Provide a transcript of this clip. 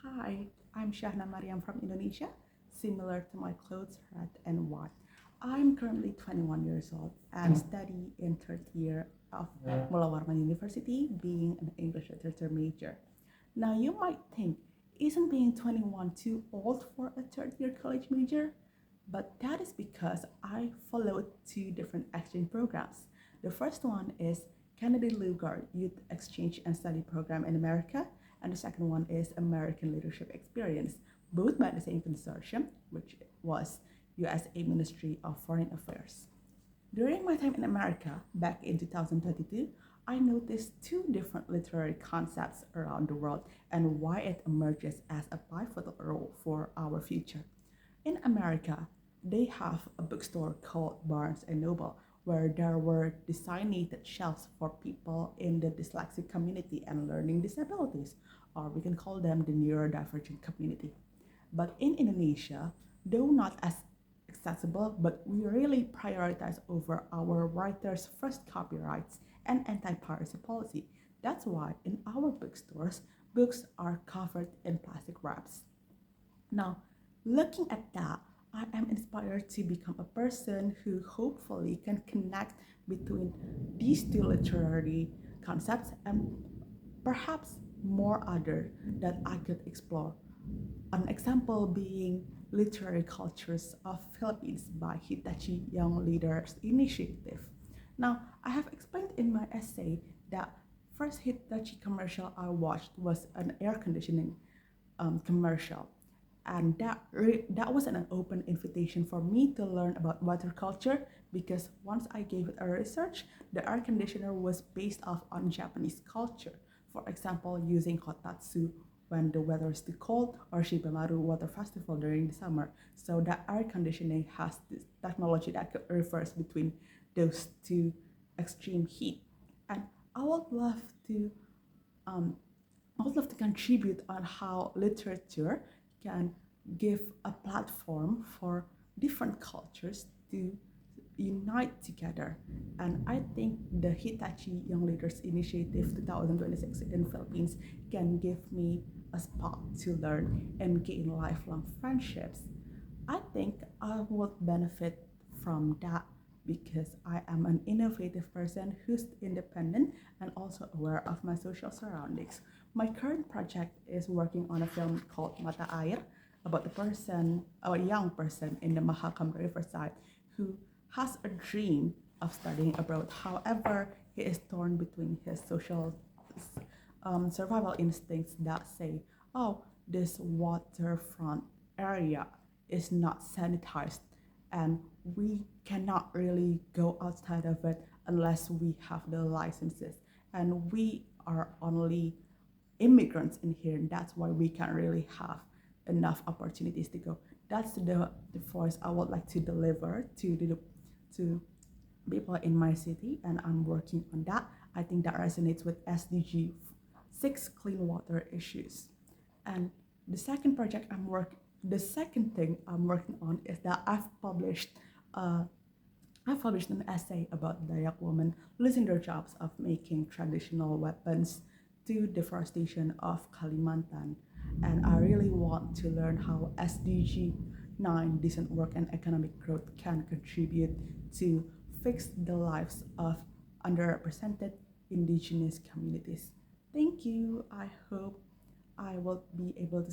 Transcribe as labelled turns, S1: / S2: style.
S1: Hi, I'm Syahna from Indonesia, similar to my clothes red and white. I'm currently 21 years old and study in third year of Mulawarman University, being an English literature major. Now you might think, isn't being 21 too old for a third year college major? But that is because I followed two different exchange programs. The first one is Kennedy Lugard Youth Exchange and Study Program in America, and the second one is American Leadership Experience, both by the same consortium, which was USA Ministry of Foreign Affairs. During my time in America, back in 2022, I noticed two different literary concepts around the world and why it emerges as a pivotal role for our future. In America, they have a bookstore called Barnes and Noble where there were designated shelves for people in the dyslexic community and learning disabilities, or we can call them the neurodivergent community. But in Indonesia, though not as accessible, but we really prioritize over our writers' first copyrights and anti-piracy policy. That's why in our bookstores, books are covered in plastic wraps. Now, looking at that, I am inspired to become a person who hopefully can connect between these two literary concepts and perhaps more other that I could explore. An example being Literary Cultures of Philippines by Hitachi Young Leaders Initiative. Now, I have explained in my essay that first Hitachi commercial I watched was an air conditioning commercial, and that was an open invitation for me to learn about water culture because once I gave it a research, the air conditioner was based off on Japanese culture. For example, using kotatsu when the weather is too cold, or Shibamaru Water Festival during the summer. So that air conditioning has this technology that could reverse between those two extreme heat. And I would love to um, I would love to contribute on how literature can give a platform for different cultures to unite together. And I think the Hitachi Young Leaders Initiative 2026 in Philippines can give me a spot to learn and gain lifelong friendships. I think I would benefit from that because I am an innovative person who's independent and also aware of my social surroundings. My current project is working on a film called Mata Air about a young person in the Mahakam Riverside who has a dream of studying abroad. However, he is torn between his social survival instincts that say, oh, this waterfront area is not sanitized and we cannot really go outside of it unless we have the licenses. And we are only immigrants in here, and that's why we can't really have enough opportunities to go. That's the voice I would like to deliver to people in my city, and I'm working on that. I think that resonates with SDG 6 clean water issues. And the second project the second thing I'm working on is that I've published an essay about Dayak women losing their jobs of making traditional weapons to deforestation of Kalimantan. And I really want to learn how SDG 9, decent work and economic growth, can contribute to fix the lives of underrepresented indigenous communities. Thank you. I hope I will be able to